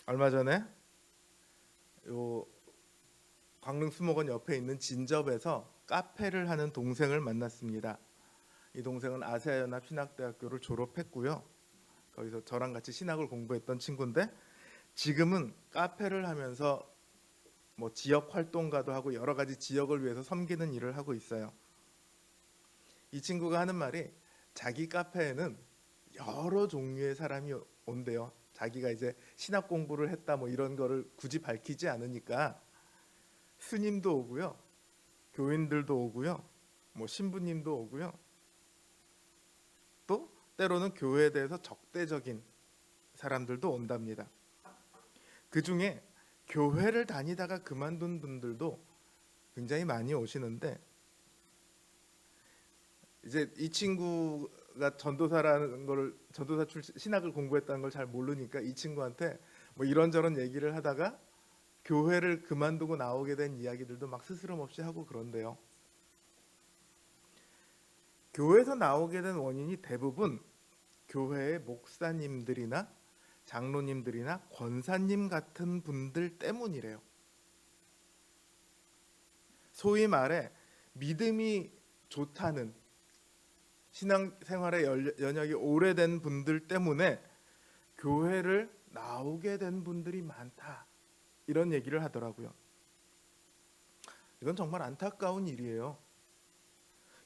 얼마 전에 요 광릉 수목원 옆에 있는 진접에서 카페를 하는 동생을 만났습니다. 이 동생은 아세아연합 신학대학교를 졸업했고요. 거기서 저랑 같이 신학을 공부했던 친구인데 지금은 카페를 하면서 뭐 지역 활동가도 하고 여러 가지 지역을 위해서 섬기는 일을 하고 있어요. 이 친구가 하는 말이 자기 카페에는 여러 종류의 사람이 온대요. 자기가 이제 신학 공부를 했다 뭐 이런 거를 굳이 밝히지 않으니까 스님도 오고요, 교인들도 오고요, 뭐 신부님도 오고요, 또 때로는 교회에 대해서 적대적인 사람들도 온답니다. 그 중에 교회를 다니다가 그만둔 분들도 굉장히 많이 오시는데 이제 이 친구가 전도사라는 걸 전도사 출신 신학을 공부했다는 걸 잘 모르니까 이 친구한테 뭐 이런저런 얘기를 하다가 교회를 그만두고 나오게 된 이야기들도 막 스스럼 없이 하고 그런데요. 교회에서 나오게 된 원인이 대부분 교회의 목사님들이나 장로님들이나 권사님 같은 분들 때문이래요. 소위 말해 믿음이 좋다는 신앙생활의 연역이 오래된 분들 때문에 교회를 나오게 된 분들이 많다, 이런 얘기를 하더라고요. 이건 정말 안타까운 일이에요.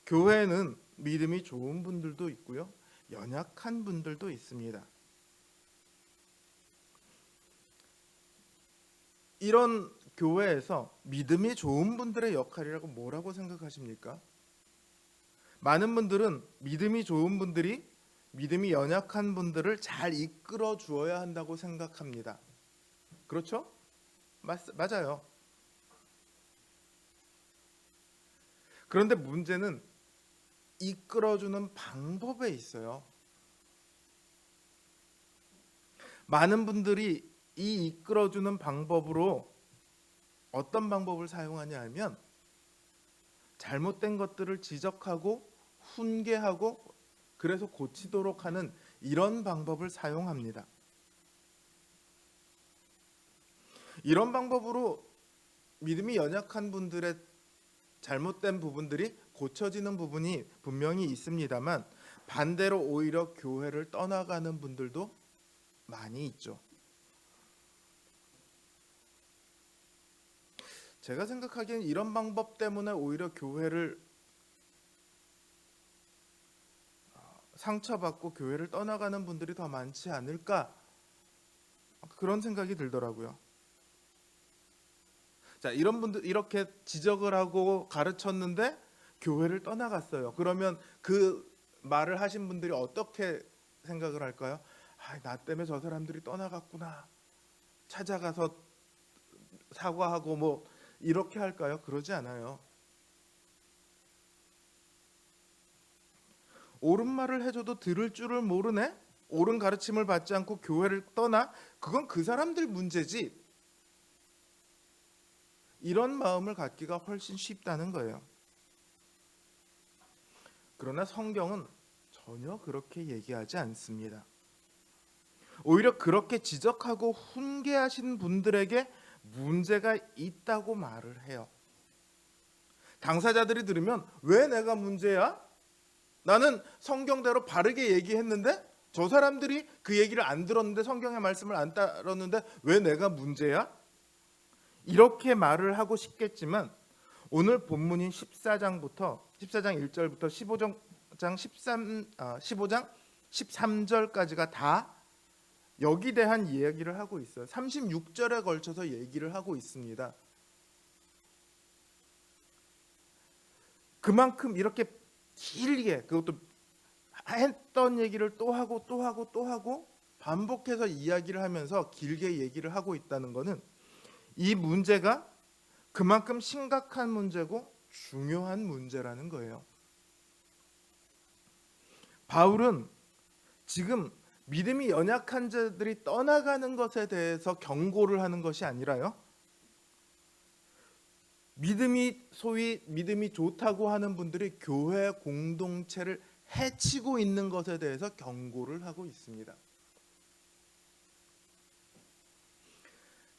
교회는 믿음이 좋은 분들도 있고요, 연약한 분들도 있습니다. 이런 교회에서 믿음이 좋은 분들의 역할이라고 뭐라고 생각하십니까? 많은 분들은 믿음이 좋은 분들이 믿음이 연약한 분들을 잘 이끌어 주어야 한다고 생각합니다. 그렇죠? 맞아요. 그런데 문제는 이끌어주는 방법에 있어요. 많은 분들이 이 이끌어주는 방법으로 어떤 방법을 사용하냐 하면 잘못된 것들을 지적하고 훈계하고 그래서 고치도록 하는 이런 방법을 사용합니다. 이런 방법으로 믿음이 연약한 분들의 잘못된 부분들이 고쳐지는 부분이 분명히 있습니다만 반대로 오히려 교회를 떠나가는 분들도 많이 있죠. 제가 생각하기엔 이런 방법 때문에 오히려 교회를 상처받고 교회를 떠나가는 분들이 더 많지 않을까, 그런 생각이 들더라고요. 자, 이런 분들 이렇게 지적을 하고 가르쳤는데 교회를 떠나갔어요. 그러면 그 말을 하신 분들이 어떻게 생각을 할까요? 아, 나 때문에 저 사람들이 떠나갔구나. 찾아가서 사과하고 뭐 이렇게 할까요? 그러지 않아요. 옳은 말을 해줘도 들을 줄을 모르네? 옳은 가르침을 받지 않고 교회를 떠나? 그건 그 사람들 문제지. 이런 마음을 갖기가 훨씬 쉽다는 거예요. 그러나 성경은 전혀 그렇게 얘기하지 않습니다. 오히려 그렇게 지적하고 훈계하신 분들에게 문제가 있다고 말을 해요. 당사자들이 들으면 왜 내가 문제야? 나는 성경대로 바르게 얘기했는데 저 사람들이 그 얘기를 안 들었는데 성경의 말씀을 안 따랐는데 왜 내가 문제야? 이렇게 말을 하고 싶겠지만 오늘 본문인 14장 1절부터 15장 13절까지가 다 여기 대한 이야기를 하고 있어요. 36절에 걸쳐서 얘기를 하고 있습니다. 그만큼 이렇게 길게 그것도 했던 얘기를 또 하고 또 하고 또 하고 반복해서 이야기를 하면서 길게 얘기를 하고 있다는 것은 이 문제가 그만큼 심각한 문제고 중요한 문제라는 거예요. 바울은 지금 믿음이 연약한 자들이 떠나가는 것에 대해서 경고를 하는 것이 아니라요, 소위 믿음이 좋다고 하는 분들이 교회 공동체를 해치고 있는 것에 대해서 경고를 하고 있습니다.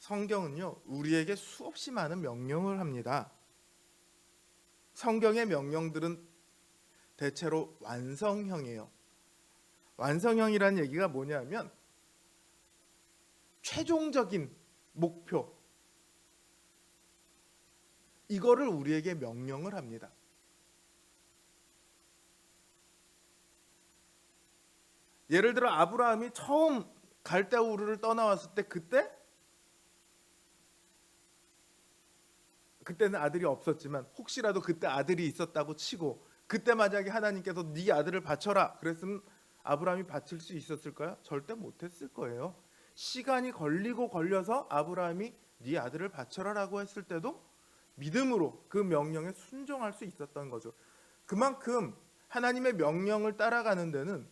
성경은요, 우리에게 수없이 많은 명령을 합니다. 성경의 명령들은 대체로 완성형이에요. 완성형이라는 얘기가 뭐냐면 최종적인 목표, 이거를 우리에게 명령을 합니다. 예를 들어 아브라함이 처음 갈대아 우르를 떠나왔을 때 그때는 아들이 없었지만 혹시라도 그때 아들이 있었다고 치고 그때 만약에 하나님께서 네 아들을 바쳐라 그랬으면 아브라함이 바칠 수 있었을까요? 절대 못했을 거예요. 시간이 걸려서 아브라함이 네 아들을 바쳐라라고 했을 때도 믿음으로 그 명령에 순종할 수 있었던 거죠. 그만큼 하나님의 명령을 따라가는 데는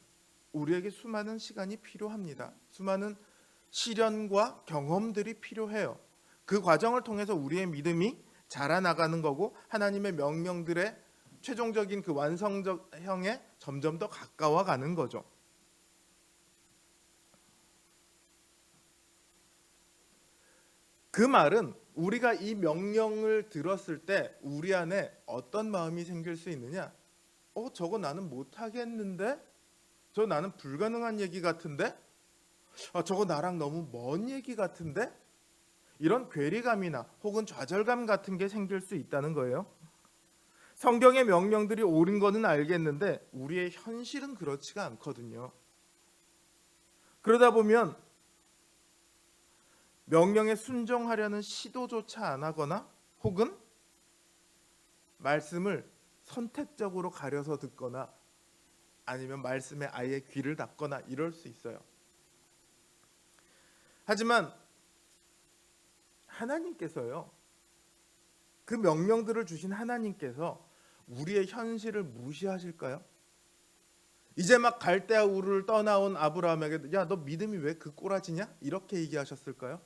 우리에게 수많은 시간이 필요합니다. 수많은 시련과 경험들이 필요해요. 그 과정을 통해서 우리의 믿음이 자라나가는 거고 하나님의 명령들의 최종적인 그 완성형에 점점 더 가까워가는 거죠. 그 말은 우리가 이 명령을 들었을 때 우리 안에 어떤 마음이 생길 수 있느냐? 저거 나는 못하겠는데? 저 나는 불가능한 얘기 같은데? 저거 나랑 너무 먼 얘기 같은데? 이런 괴리감이나 혹은 좌절감 같은 게 생길 수 있다는 거예요. 성경의 명령들이 옳은 거는 알겠는데 우리의 현실은 그렇지가 않거든요. 그러다 보면 명령에 순종하려는 시도조차 안 하거나 혹은 말씀을 선택적으로 가려서 듣거나 아니면 말씀에 아예 귀를 닫거나 이럴 수 있어요. 하지만 하나님께서요, 그 명령들을 주신 하나님께서 우리의 현실을 무시하실까요? 이제 막 갈대아 우르를 떠나온 아브라함에게 야, 너 믿음이 왜 그 꼬라지냐? 이렇게 얘기하셨을까요?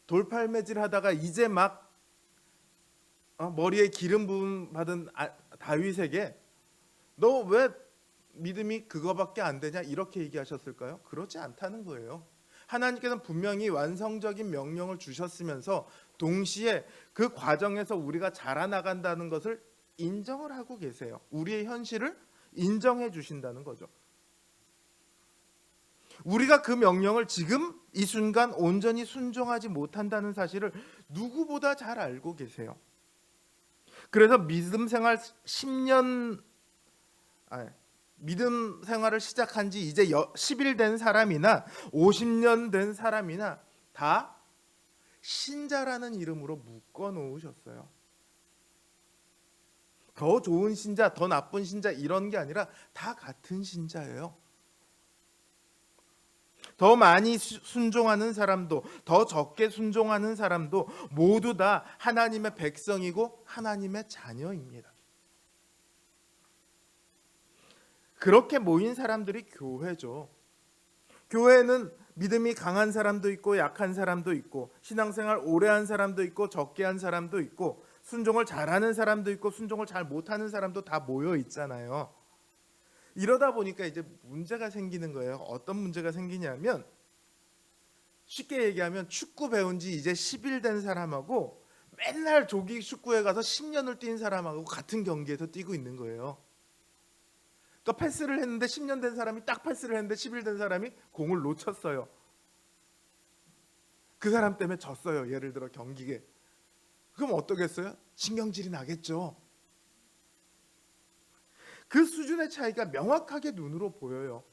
돌팔매질 하다가 이제 막 머리에 기름 부음 받은 다윗에게 너 왜 믿음이 그거밖에 안 되냐? 이렇게 얘기하셨을까요? 그렇지 않다는 거예요. 하나님께서는 분명히 완성적인 명령을 주셨으면서 동시에 그 과정에서 우리가 자라나간다는 것을 인정을 하고 계세요. 우리의 현실을 인정해 주신다는 거죠. 우리가 그 명령을 지금 이 순간 온전히 순종하지 못한다는 사실을 누구보다 잘 알고 계세요. 그래서 믿음 생활을 시작한 지 이제 10일 된 사람이나 50년 된 사람이나 다 신자라는 이름으로 묶어 놓으셨어요. 더 좋은 신자, 더 나쁜 신자 이런 게 아니라 다 같은 신자예요. 더 많이 순종하는 사람도 더 적게 순종하는 사람도 모두 다 하나님의 백성이고 하나님의 자녀입니다. 그렇게 모인 사람들이 교회죠. 교회는 믿음이 강한 사람도 있고 약한 사람도 있고 신앙생활 오래 한 사람도 있고 적게 한 사람도 있고 순종을 잘하는 사람도 있고 순종을 잘 못하는 사람도 다 모여 있잖아요. 이러다 보니까 이제 문제가 생기는 거예요. 어떤 문제가 생기냐면 쉽게 얘기하면 축구 배운 지 이제 10일 된 사람하고 맨날 조기 축구에 가서 10년을 뛴 사람하고 같은 경기에서 뛰고 있는 거예요. 그러니까 패스를 했는데 10년 된 사람이 딱 패스를 했는데 10일 된 사람이 공을 놓쳤어요. 그 사람 때문에 졌어요. 예를 들어 경기에. 그럼 어떠겠어요? 신경질이 나겠죠. 그 수준의 차이가 명확하게 눈으로 보여요.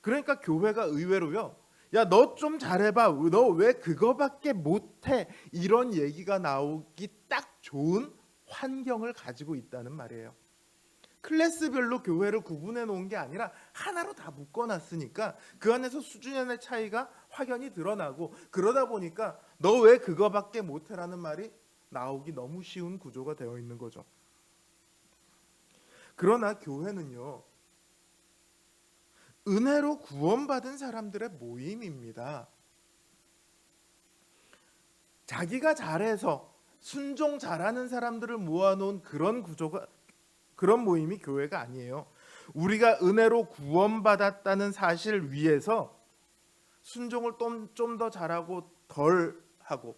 그러니까 교회가 의외로요. 야, 너 좀 잘해봐. 너 왜 그거밖에 못해? 이런 얘기가 나오기 딱 좋은 환경을 가지고 있다는 말이에요. 클래스별로 교회를 구분해 놓은 게 아니라 하나로 다 묶어놨으니까 그 안에서 수준의 차이가 확연히 드러나고 그러다 보니까 너 왜 그거밖에 못해라는 말이 나오기 너무 쉬운 구조가 되어 있는 거죠. 그러나 교회는요, 은혜로 구원받은 사람들의 모임입니다. 자기가 잘해서 순종 잘하는 사람들을 모아놓은 그런 모임이 교회가 아니에요. 우리가 은혜로 구원받았다는 사실 위에서 순종을 좀 더 잘하고 덜 하고,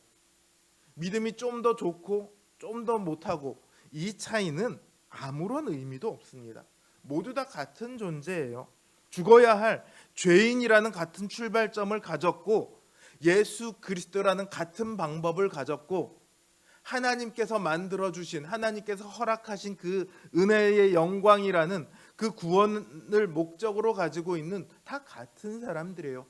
믿음이 좀 더 좋고 좀 더 못하고, 이 차이는 아무런 의미도 없습니다. 모두 다 같은 존재예요. 죽어야 할 죄인이라는 같은 출발점을 가졌고, 예수 그리스도라는 같은 방법을 가졌고, 하나님께서 만들어주신, 하나님께서 허락하신 그 은혜의 영광이라는 그 구원을 목적으로 가지고 있는 다 같은 사람들이에요.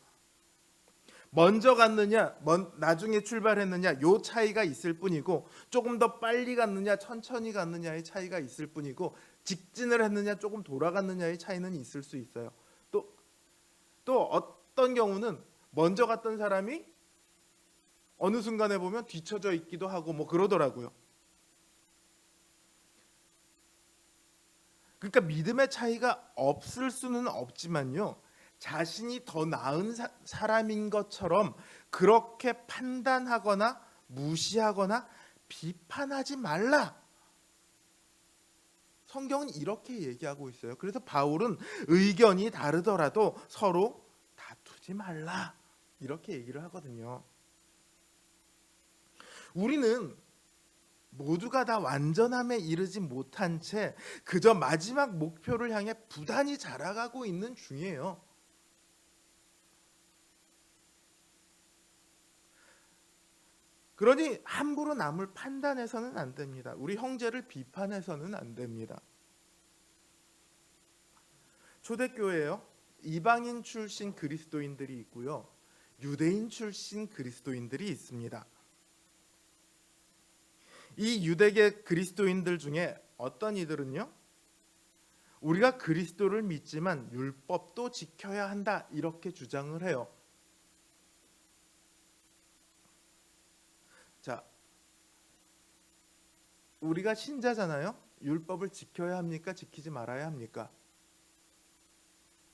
먼저 갔느냐, 나중에 출발했느냐, 요 차이가 있을 뿐이고, 조금 더 빨리 갔느냐, 천천히 갔느냐의 차이가 있을 뿐이고, 직진을 했느냐, 조금 돌아갔느냐의 차이는 있을 수 있어요. 또 어떤 경우는 먼저 갔던 사람이 어느 순간에 보면 뒤쳐져 있기도 하고 뭐 그러더라고요. 그러니까 믿음의 차이가 없을 수는 없지만요, 자신이 더 나은 사람인 것처럼 그렇게 판단하거나 무시하거나 비판하지 말라. 성경은 이렇게 얘기하고 있어요. 그래서 바울은 의견이 다르더라도 서로 다투지 말라, 이렇게 얘기를 하거든요. 우리는 모두가 다 완전함에 이르지 못한 채 그저 마지막 목표를 향해 부단히 자라가고 있는 중이에요. 그러니 함부로 남을 판단해서는 안 됩니다. 우리 형제를 비판해서는 안 됩니다. 초대교회에요, 이방인 출신 그리스도인들이 있고요, 유대인 출신 그리스도인들이 있습니다. 이 유대계 그리스도인들 중에 어떤 이들은요, 우리가 그리스도를 믿지만 율법도 지켜야 한다, 이렇게 주장을 해요. 자, 우리가 신자잖아요. 율법을 지켜야 합니까? 지키지 말아야 합니까?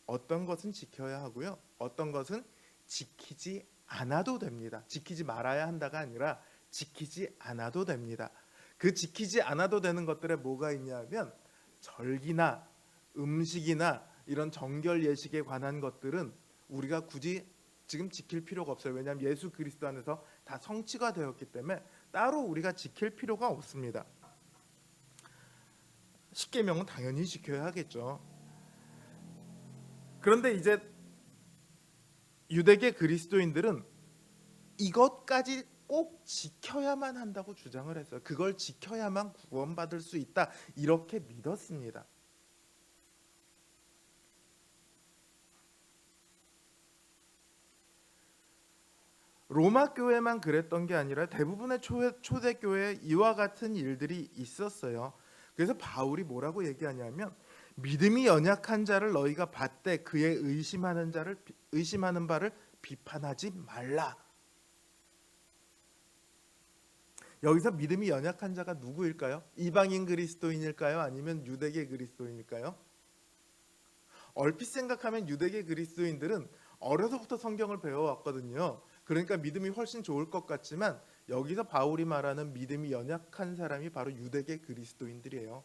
어떤 것은 지켜야 하고요, 어떤 것은 지키지 않아도 됩니다. 지키지 말아야 한다가 아니라 지키지 않아도 됩니다. 그 지키지 않아도 되는 것들에 뭐가 있냐면, 절기나 음식이나 이런 정결 예식에 관한 것들은 우리가 굳이 지금 지킬 필요가 없어요. 왜냐하면 예수 그리스도 안에서 다 성취가 되었기 때문에 따로 우리가 지킬 필요가 없습니다. 십계명은 당연히 지켜야 하겠죠. 그런데 이제 유대계 그리스도인들은 이것까지 꼭 지켜야만 한다고 주장을 했어요. 그걸 지켜야만 구원받을 수 있다, 이렇게 믿었습니다. 로마 교회만 그랬던 게 아니라 대부분의 초대교회에 이와 같은 일들이 있었어요. 그래서 바울이 뭐라고 얘기하냐면, 믿음이 연약한 자를 너희가 받되 그의 의심하는 바를 비판하지 말라. 여기서 믿음이 연약한 자가 누구일까요? 이방인 그리스도인일까요? 아니면 유대계 그리스도인일까요? 얼핏 생각하면 유대계 그리스도인들은 어려서부터 성경을 배워왔거든요. 그러니까 믿음이 훨씬 좋을 것 같지만, 여기서 바울이 말하는 믿음이 연약한 사람이 바로 유대계 그리스도인들이에요.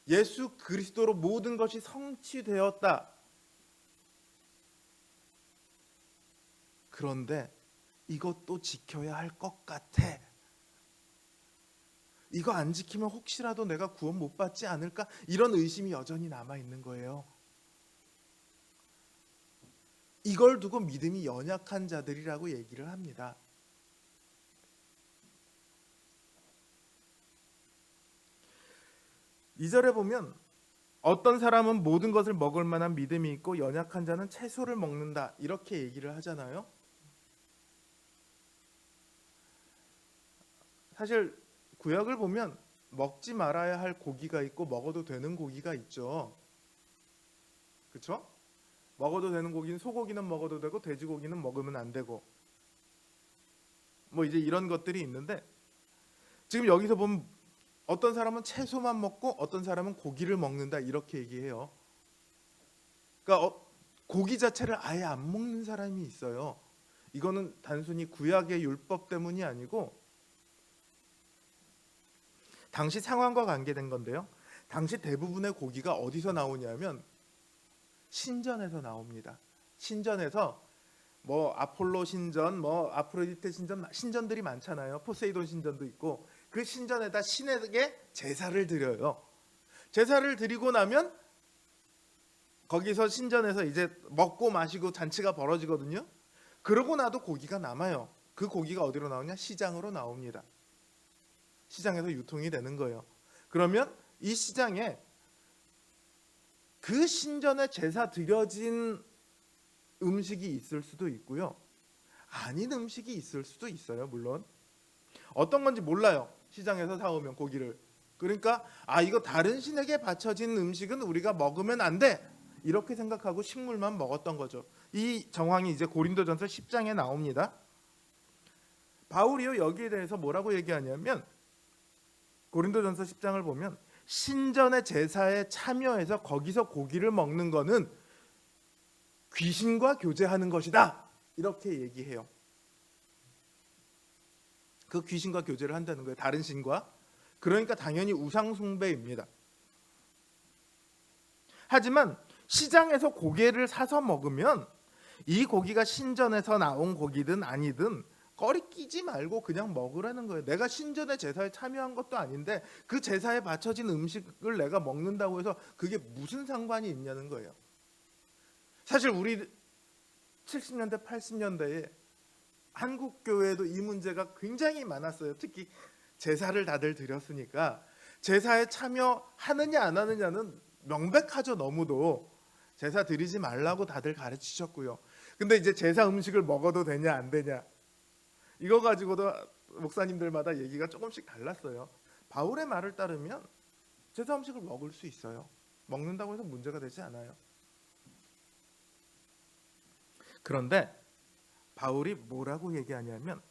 예수 그리스도로 모든 것이 성취되었다. 그런데 이것도 지켜야 할 것 같아. 이거 안 지키면 혹시라도 내가 구원 못 받지 않을까? 이런 의심이 여전히 남아 있는 거예요. 이걸 두고 믿음이 연약한 자들이라고 얘기를 합니다. 이 절에 보면 어떤 사람은 모든 것을 먹을 만한 믿음이 있고 연약한 자는 채소를 먹는다, 이렇게 얘기를 하잖아요. 사실 구약을 보면 먹지 말아야 할 고기가 있고 먹어도 되는 고기가 있죠. 그렇죠? 먹어도 되는 고기는, 소고기는 먹어도 되고 돼지고기는 먹으면 안 되고, 뭐 이제 이런 것들이 있는데, 지금 여기서 보면 어떤 사람은 채소만 먹고 어떤 사람은 고기를 먹는다, 이렇게 얘기해요. 그러니까 고기 자체를 아예 안 먹는 사람이 있어요. 이거는 단순히 구약의 율법 때문이 아니고 당시 상황과 관계된 건데요. 당시 대부분의 고기가 어디서 나오냐면 신전에서 나옵니다. 신전에서 뭐 아폴로 신전, 뭐 아프로디테 신전, 신전들이 많잖아요. 포세이돈 신전도 있고 그 신전에다 신에게 제사를 드려요. 제사를 드리고 나면 거기서 신전에서 이제 먹고 마시고 잔치가 벌어지거든요. 그러고 나도 고기가 남아요. 그 고기가 어디로 나오냐? 시장으로 나옵니다. 시장에서 유통이 되는 거예요. 그러면 이 시장에 그 신전에 제사 드려진 음식이 있을 수도 있고요. 아닌 음식이 있을 수도 있어요. 물론 어떤 건지 몰라요. 시장에서 사오면 고기를. 그러니까 이거 다른 신에게 바쳐진 음식은 우리가 먹으면 안 돼. 이렇게 생각하고 식물만 먹었던 거죠. 이 정황이 이제 고린도전서 10장에 나옵니다. 바울이요 여기에 대해서 뭐라고 얘기하냐면 고린도전서 10장을 보면 신전의 제사에 참여해서 거기서 고기를 먹는 거는 귀신과 교제하는 것이다. 이렇게 얘기해요. 그 귀신과 교제를 한다는 거예요. 다른 신과. 그러니까 당연히 우상 숭배입니다. 하지만 시장에서 고기를 사서 먹으면 이 고기가 신전에서 나온 고기든 아니든 꺼리 끼지 말고 그냥 먹으라는 거예요. 내가 신전의 제사에 참여한 것도 아닌데 그 제사에 바쳐진 음식을 내가 먹는다고 해서 그게 무슨 상관이 있냐는 거예요. 사실 우리 70년대 80년대에 한국 교회에도 이 문제가 굉장히 많았어요. 특히 제사를 다들 드렸으니까 제사에 참여하느냐 안 하느냐는 명백하죠. 너무도 제사 드리지 말라고 다들 가르치셨고요. 근데 이제 제사 음식을 먹어도 되냐 안 되냐 이거 가지고도 목사님들마다 얘기가 조금씩 달랐어요. 바울의 말을 따르면 제사 음식을 먹을 수 있어요. 먹는다고 해서 문제가 되지 않아요. 그런데 바울이 뭐라고 얘기하냐면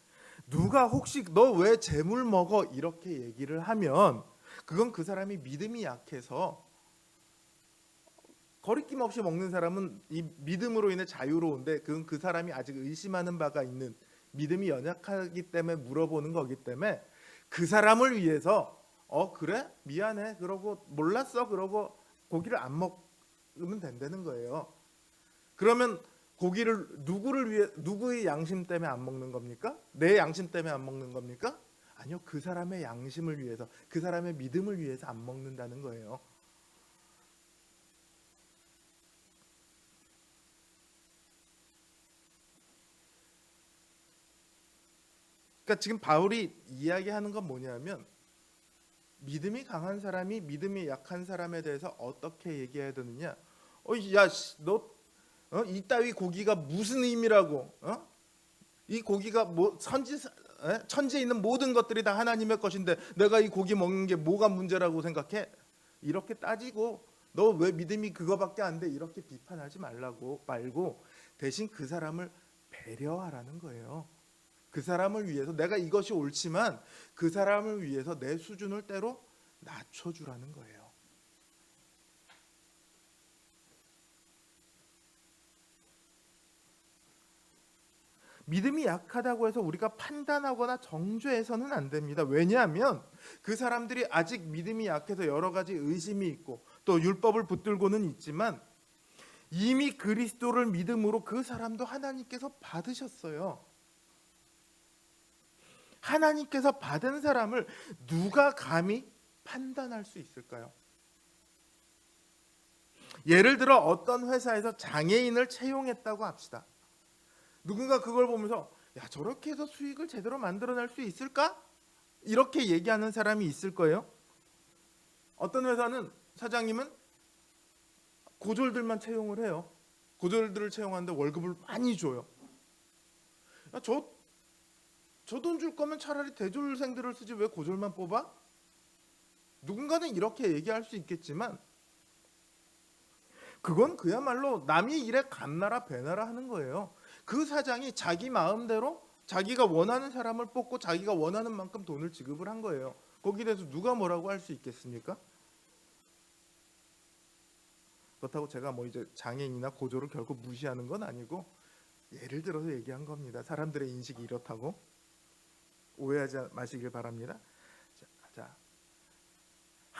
누가 혹시 너 왜 재물 먹어 이렇게 얘기를 하면 그건 그 사람이 믿음이 약해서 거리낌 없이 먹는 사람은 이 믿음으로 인해 자유로운데 그건 그 사람이 아직 의심하는 바가 있는 믿음이 연약하기 때문에 물어보는 거기 때문에 그 사람을 위해서 그래? 미안해. 그러고 몰랐어. 그러고 고기를 안 먹으면 된다는 거예요. 그러면 고기를 누구의 양심 때문에 안 먹는 겁니까? 내 양심 때문에 안 먹는 겁니까? 아니요. 그 사람의 양심을 위해서, 그 사람의 믿음을 위해서 안 먹는다는 거예요. 그러니까 지금 바울이 이야기하는 건 뭐냐면 믿음이 강한 사람이 믿음이 약한 사람에 대해서 어떻게 얘기해야 되느냐? 너 이따위 고기가 무슨 의미라고? 이 고기가 뭐 천지에 있는 모든 것들이 다 하나님의 것인데 내가 이 고기 먹는 게 뭐가 문제라고 생각해? 이렇게 따지고 너 왜 믿음이 그거밖에 안 돼? 이렇게 비판하지 말고 대신 그 사람을 배려하라는 거예요. 그 사람을 위해서 내가 이것이 옳지만 그 사람을 위해서 내 수준을 때로 낮춰주라는 거예요. 믿음이 약하다고 해서 우리가 판단하거나 정죄해서는 안 됩니다. 왜냐하면 그 사람들이 아직 믿음이 약해서 여러 가지 의심이 있고 또 율법을 붙들고는 있지만 이미 그리스도를 믿음으로 그 사람도 하나님께서 받으셨어요. 하나님께서 받은 사람을 누가 감히 판단할 수 있을까요? 예를 들어 어떤 회사에서 장애인을 채용했다고 합시다. 누군가 그걸 보면서 저렇게 해서 수익을 제대로 만들어낼 수 있을까? 이렇게 얘기하는 사람이 있을 거예요. 어떤 회사는 사장님은 고졸들만 채용을 해요. 고졸들을 채용하는데 월급을 많이 줘요. 저 돈 줄 거면 차라리 대졸생들을 쓰지 왜 고졸만 뽑아? 누군가는 이렇게 얘기할 수 있겠지만 그건 그야말로 남이 일에 감나라 배나라 하는 거예요. 그 사장이 자기 마음대로 자기가 원하는 사람을 뽑고 자기가 원하는 만큼 돈을 지급을 한 거예요. 거기에 대해서 누가 뭐라고 할 수 있겠습니까? 그렇다고 제가 뭐 이제 장애인이나 고졸을 결코 무시하는 건 아니고 예를 들어서 얘기한 겁니다. 사람들의 인식이 이렇다고 오해하지 마시길 바랍니다. 자,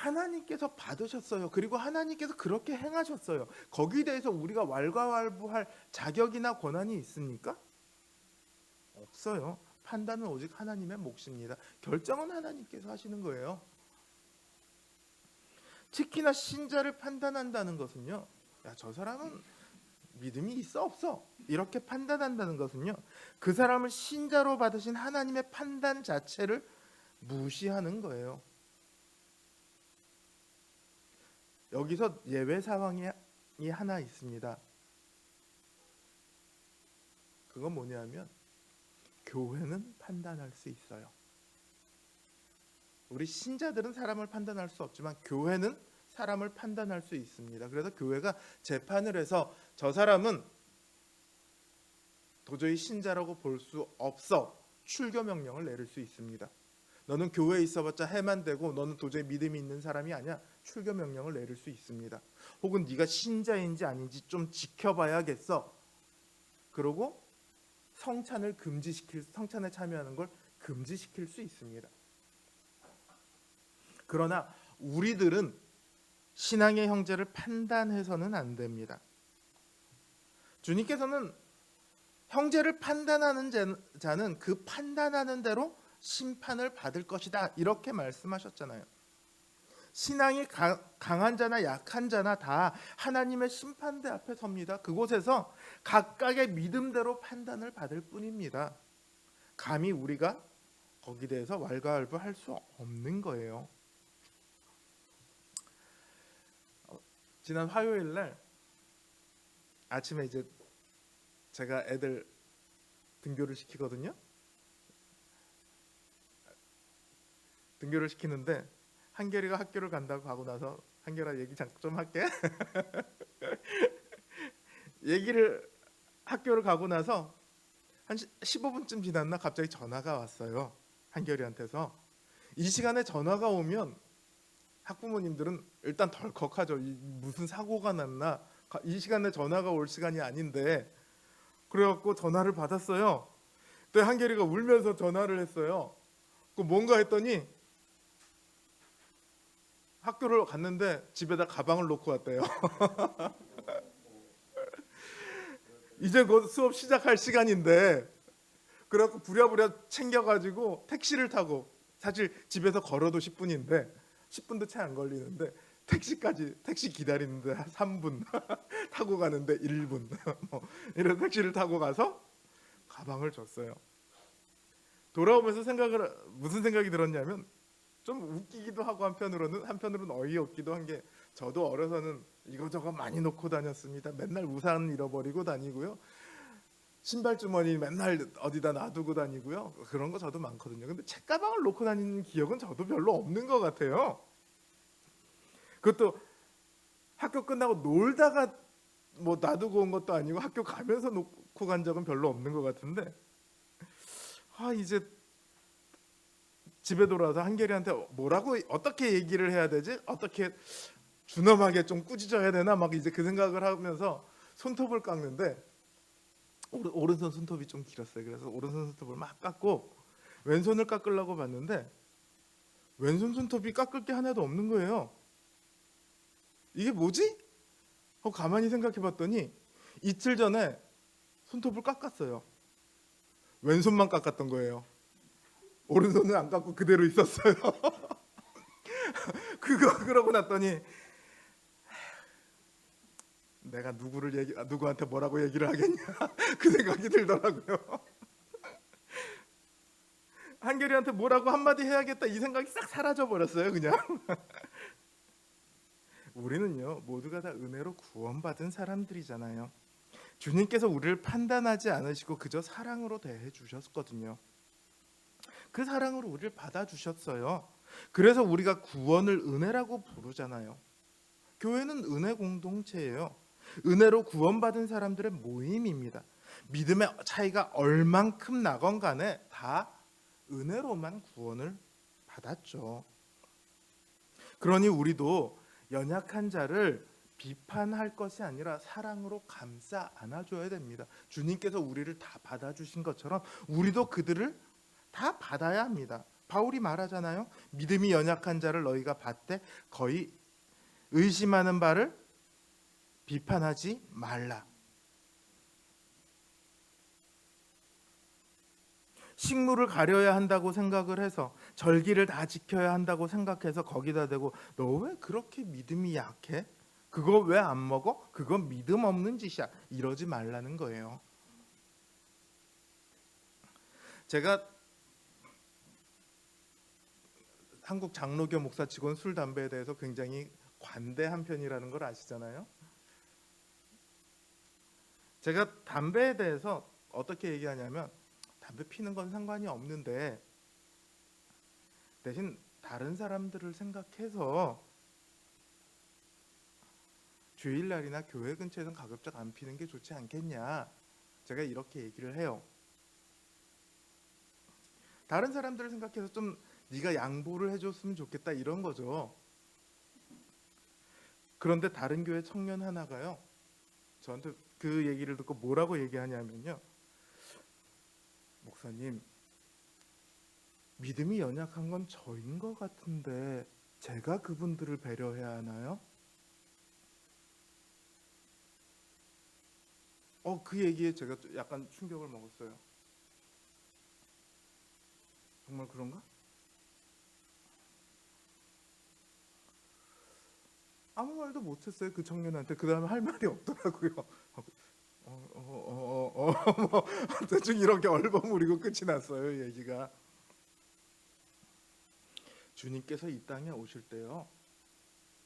하나님께서 받으셨어요. 그리고 하나님께서 그렇게 행하셨어요. 거기에 대해서 우리가 왈가왈부할 자격이나 권한이 있습니까? 없어요. 판단은 오직 하나님의 몫입니다. 결정은 하나님께서 하시는 거예요. 특히나 신자를 판단한다는 것은요, 야, 저 사람은 믿음이 있어 없어 이렇게 판단한다는 것은요, 그 사람을 신자로 받으신 하나님의 판단 자체를 무시하는 거예요. 여기서 예외 상황이 하나 있습니다. 그건 뭐냐면 교회는 판단할 수 있어요. 우리 신자들은 사람을 판단할 수 없지만 교회는 사람을 판단할 수 있습니다. 그래서 교회가 재판을 해서 저 사람은 도저히 신자라고 볼 수 없어, 출교 명령을 내릴 수 있습니다. 너는 교회에 있어봤자 해만 되고 너는 도저히 믿음이 있는 사람이 아니야, 출교 명령을 내릴 수 있습니다. 혹은 네가 신자인지 아닌지 좀 지켜봐야겠어, 그러고 성찬에 참여하는 걸 금지시킬 수 있습니다. 그러나 우리들은 신앙의 형제를 판단해서는 안 됩니다. 주님께서는 형제를 판단하는 자는 그 판단하는 대로 심판을 받을 것이다, 이렇게 말씀하셨잖아요. 신앙이 강한 자나 약한 자나 다 하나님의 심판대 앞에 섭니다. 그곳에서 각각의 믿음대로 판단을 받을 뿐입니다. 감히 우리가 거기에 대해서 왈가왈부할 수 없는 거예요. 지난 화요일 날 아침에 이제 제가 애들 등교를 시키거든요. 등교를 시키는데 한결이가 학교를 간다고 하고 나서, 한결아 얘기 잠깐 좀 할게. 얘기를 학교를 가고 나서 한 15분쯤 지났나 갑자기 전화가 왔어요. 한결이한테서. 이 시간에 전화가 오면 학부모님들은 일단 덜컥하죠. 무슨 사고가 났나, 이 시간에 전화가 올 시간이 아닌데. 그래갖고 전화를 받았어요. 그때 한결이가 울면서 전화를 했어요. 뭔가 했더니 학교를 갔는데 집에다 가방을 놓고 왔대요. 이제 곧 수업 시작할 시간인데, 그래갖고 부랴부랴 챙겨가지고 택시를 타고, 사실 집에서 걸어도 10분인데 10분도 채 안 걸리는데 택시 기다리는데 3분 타고 가는데 1분 이런 택시를 타고 가서 가방을 줬어요. 돌아오면서 무슨 생각이 들었냐면, 좀 웃기기도 하고 한편으로는 어이없기도 한 게, 저도 어려서는 이거저거 많이 놓고 다녔습니다. 맨날 우산 잃어버리고 다니고요, 신발 주머니 맨날 어디다 놔두고 다니고요, 그런 거 저도 많거든요. 근데 책가방을 놓고 다니는 기억은 저도 별로 없는 것 같아요. 그것도 학교 끝나고 놀다가 뭐 놔두고 온 것도 아니고 학교 가면서 놓고 간 적은 별로 없는 것 같은데, 이제 집에 돌아와서 한결이한테 뭐라고 어떻게 얘기를 해야 되지? 어떻게 준엄하게 좀 꾸짖어야 되나? 막 이제 그 생각을 하면서 손톱을 깎는데, 오른손 손톱이 좀 길었어요. 그래서 오른손 손톱을 막 깎고 왼손을 깎으려고 봤는데 왼손 손톱이 깎을 게 하나도 없는 거예요. 이게 뭐지? 하고 가만히 생각해 봤더니 이틀 전에 손톱을 깎았어요. 왼손만 깎았던 거예요. 오른손은 안 깎고 그대로 있었어요. 그러고 났더니 내가 누구한테 뭐라고 얘기를 하겠냐 그 생각이 들더라고요. 한결이한테 뭐라고 한마디 해야겠다, 이 생각이 싹 사라져 버렸어요. 그냥 우리는요, 모두가 다 은혜로 구원받은 사람들이잖아요. 주님께서 우리를 판단하지 않으시고 그저 사랑으로 대해 주셨거든요. 그 사랑으로 우리를 받아주셨어요. 그래서 우리가 구원을 은혜라고 부르잖아요. 교회는 은혜 공동체예요. 은혜로 구원받은 사람들의 모임입니다. 믿음의 차이가 얼만큼 나건 간에 다 은혜로만 구원을 받았죠. 그러니 우리도 연약한 자를 비판할 것이 아니라 사랑으로 감싸 안아줘야 됩니다. 주님께서 우리를 다 받아주신 것처럼 우리도 그들을 다 받아야 합니다. 바울이 말하잖아요. 믿음이 연약한 자를 너희가 받되 거의 의심하는 바를 비판하지 말라. 식물을 가려야 한다고 생각을 해서 절기를 다 지켜야 한다고 생각해서 거기다 대고 너 왜 그렇게 믿음이 약해? 그거 왜 안 먹어? 그건 믿음 없는 짓이야. 이러지 말라는 거예요. 제가 한국 장로교 목사치고는 술 담배에 대해서 굉장히 관대한 편이라는 걸 아시잖아요. 제가 담배에 대해서 어떻게 얘기하냐면 담배 피는 건 상관이 없는데 대신 다른 사람들을 생각해서 주일날이나 교회 근처에서는 가급적 안 피는 게 좋지 않겠냐. 제가 이렇게 얘기를 해요. 다른 사람들을 생각해서 좀 네가 양보를 해줬으면 좋겠다 이런 거죠. 그런데 다른 교회 청년 하나가요. 저한테 그 얘기를 듣고 뭐라고 얘기하냐면요. 목사님, 믿음이 연약한 건 저인 것 같은데 제가 그분들을 배려해야 하나요? 그 얘기에 제가 약간 충격을 먹었어요. 정말 그런가? 아무 말도 못했어요. 그 청년한테. 그 다음에 할 말이 없더라고요. 뭐 대충 이렇게 얼버무리고 끝이 났어요. 얘기가. 주님께서 이 땅에 오실 때요.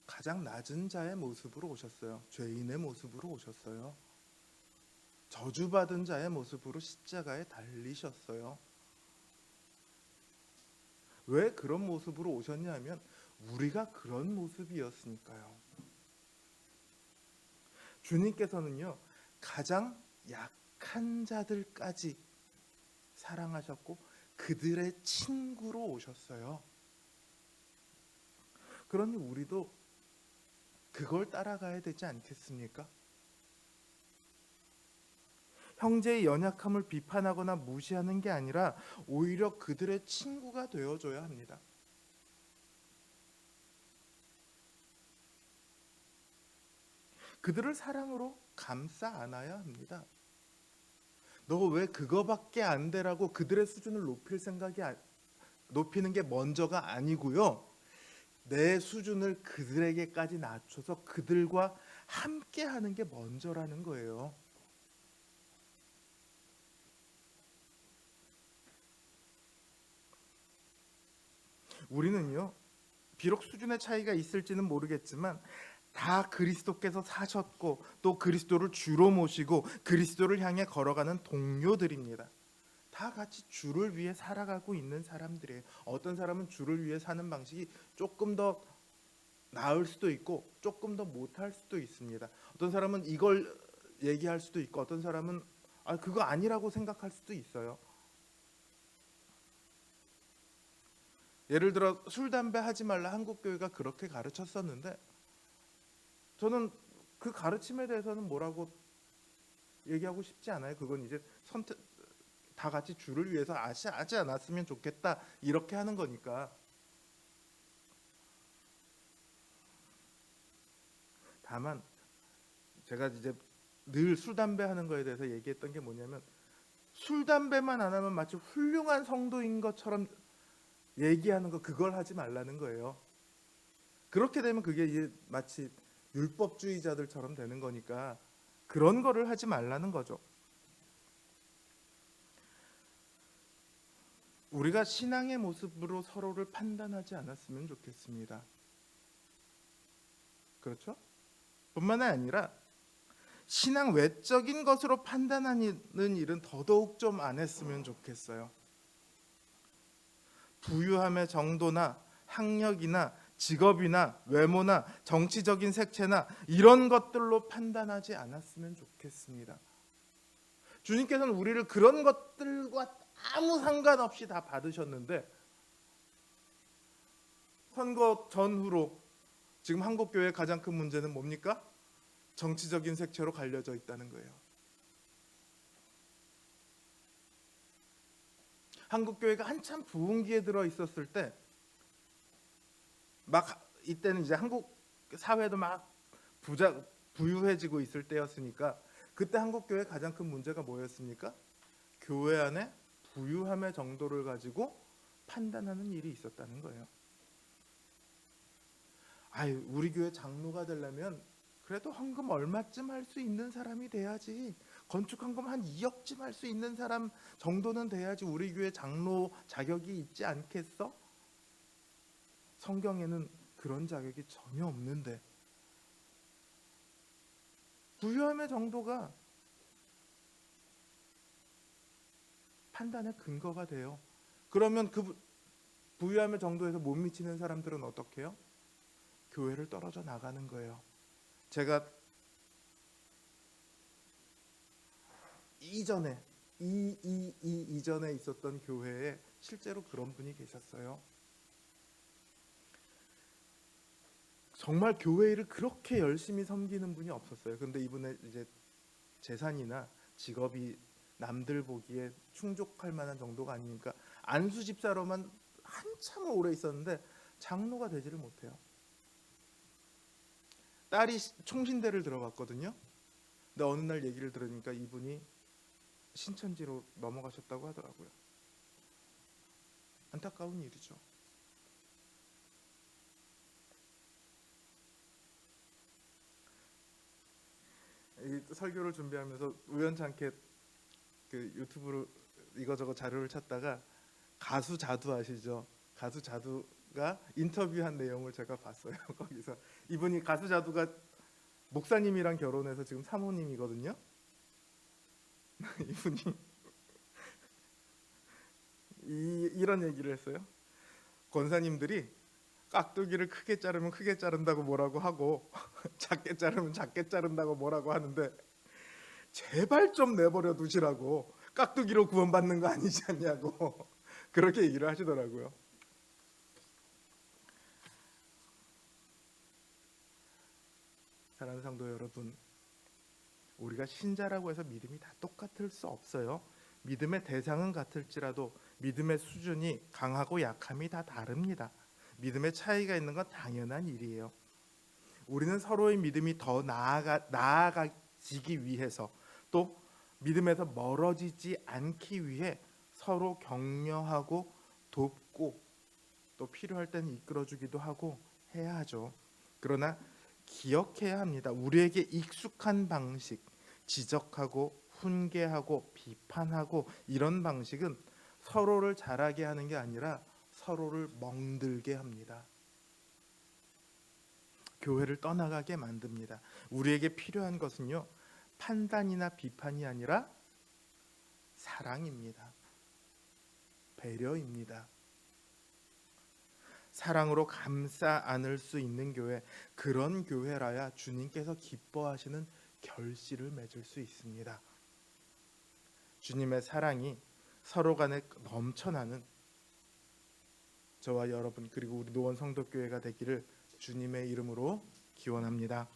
가장 낮은 자의 모습으로 오셨어요. 죄인의 모습으로 오셨어요. 저주받은 자의 모습으로 십자가에 달리셨어요. 왜 그런 모습으로 오셨냐면 우리가 그런 모습이었으니까요. 주님께서는요. 가장 약한 자들까지 사랑하셨고 그들의 친구로 오셨어요. 그러니 우리도 그걸 따라가야 되지 않겠습니까? 형제의 연약함을 비판하거나 무시하는 게 아니라 오히려 그들의 친구가 되어줘야 합니다. 그들을 사랑으로 감싸 안아야 합니다. 너 왜 그거밖에 안 되라고 그들의 수준을 높이는 게 먼저가 아니고요. 내 수준을 그들에게까지 낮춰서 그들과 함께 하는 게 먼저라는 거예요. 우리는요, 비록 수준의 차이가 있을지는 모르겠지만 다 그리스도께서 사셨고 또 그리스도를 주로 모시고 그리스도를 향해 걸어가는 동료들입니다. 다 같이 주를 위해 살아가고 있는 사람들이에요. 어떤 사람은 주를 위해 사는 방식이 조금 더 나을 수도 있고 조금 더 못할 수도 있습니다. 어떤 사람은 이걸 얘기할 수도 있고 어떤 사람은 그거 아니라고 생각할 수도 있어요. 예를 들어 술, 담배 하지 말라 한국교회가 그렇게 가르쳤었는데 저는 그 가르침에 대해서는 뭐라고 얘기하고 싶지 않아요. 그건 이제 다 같이 주를 위해서 하지 않았으면 좋겠다 이렇게 하는 거니까. 다만 제가 이제 늘 술, 담배 하는 거에 대해서 얘기했던 게 뭐냐면 술, 담배만 안 하면 마치 훌륭한 성도인 것처럼 얘기하는 거 그걸 하지 말라는 거예요. 그렇게 되면 그게 이제 마치 율법주의자들처럼 되는 거니까 그런 거를 하지 말라는 거죠. 우리가 신앙의 모습으로 서로를 판단하지 않았으면 좋겠습니다. 그렇죠? 뿐만 아니라 신앙 외적인 것으로 판단하는 일은 더더욱 좀 안 했으면 좋겠어요. 부유함의 정도나 학력이나 직업이나 외모나 정치적인 색채나 이런 것들로 판단하지 않았으면 좋겠습니다. 주님께서는 우리를 그런 것들과 아무 상관없이 다 받으셨는데 선거 전후로 지금 한국교회의 가장 큰 문제는 뭡니까? 정치적인 색채로 갈려져 있다는 거예요. 한국 교회가 한참 부흥기에 들어 있었을 때, 막 이때는 이제 한국 사회도 막 부유해지고 있을 때였으니까, 그때 한국 교회의 가장 큰 문제가 뭐였습니까? 교회 안에 부유함의 정도를 가지고 판단하는 일이 있었다는 거예요. 아유, 우리 교회 장로가 되려면 그래도 헌금 얼마쯤 할 수 있는 사람이 돼야지, 건축 헌금 한 2억쯤 할 수 있는 사람 정도는 돼야지 우리 교회 장로 자격이 있지 않겠어? 성경에는 그런 자격이 전혀 없는데, 부유함의 정도가 판단의 근거가 돼요. 그러면 그 부유함의 정도에서 못 미치는 사람들은 어떻게 해요? 교회를 떨어져 나가는 거예요. 제가 이전에 이전에 있었던 교회에 실제로 그런 분이 계셨어요. 정말 교회 일을 그렇게 열심히 섬기는 분이 없었어요. 근데 이분의 이제 재산이나 직업이 남들 보기에 충족할 만한 정도가 아니니까 안수 집사로만 한참 오래 있었는데 장로가 되지를 못해요. 딸이 총신대를 들어갔거든요. 근데 어느 날 얘기를 들으니까 이분이 신천지로 넘어가셨다고 하더라고요. 안타까운 일이죠. 이 설교를 준비하면서 우연찮게 그 유튜브로 이거저거 자료를 찾다가 가수 자두 아시죠? 가수 자두가 인터뷰한 내용을 제가 봤어요. 거기서 이분이, 가수 자두가 목사님이랑 결혼해서 지금 사모님이거든요. 이분이 이런 얘기를 했어요. 권사님들이 깍두기를 크게 자르면 크게 자른다고 뭐라고 하고 작게 자르면 작게 자른다고 뭐라고 하는데, 제발 좀 내버려 두시라고, 깍두기로 구원받는 거 아니지 않냐고 그렇게 얘기를 하시더라고요. 사랑하는 성도 여러분, 우리가 신자라고 해서 믿음이 다 똑같을 수 없어요. 믿음의 대상은 같을지라도 믿음의 수준이, 강하고 약함이 다 다릅니다. 믿음의 차이가 있는 건 당연한 일이에요. 우리는 서로의 믿음이 더 나아가지기 위해서, 또 믿음에서 멀어지지 않기 위해 서로 격려하고 돕고, 또 필요할 때는 이끌어주기도 하고 해야 하죠. 그러나 기억해야 합니다. 우리에게 익숙한 방식, 지적하고 훈계하고 비판하고 이런 방식은 서로를 자라게 하는 게 아니라 서로를 멍들게 합니다. 교회를 떠나가게 만듭니다. 우리에게 필요한 것은요, 판단이나 비판이 아니라 사랑입니다. 배려입니다. 사랑으로 감싸 안을 수 있는 교회, 그런 교회라야 주님께서 기뻐하시는 결실을 맺을 수 있습니다. 주님의 사랑이 서로 간에 넘쳐나는 저와 여러분, 그리고 우리 노원 성도교회가 되기를 주님의 이름으로 기원합니다.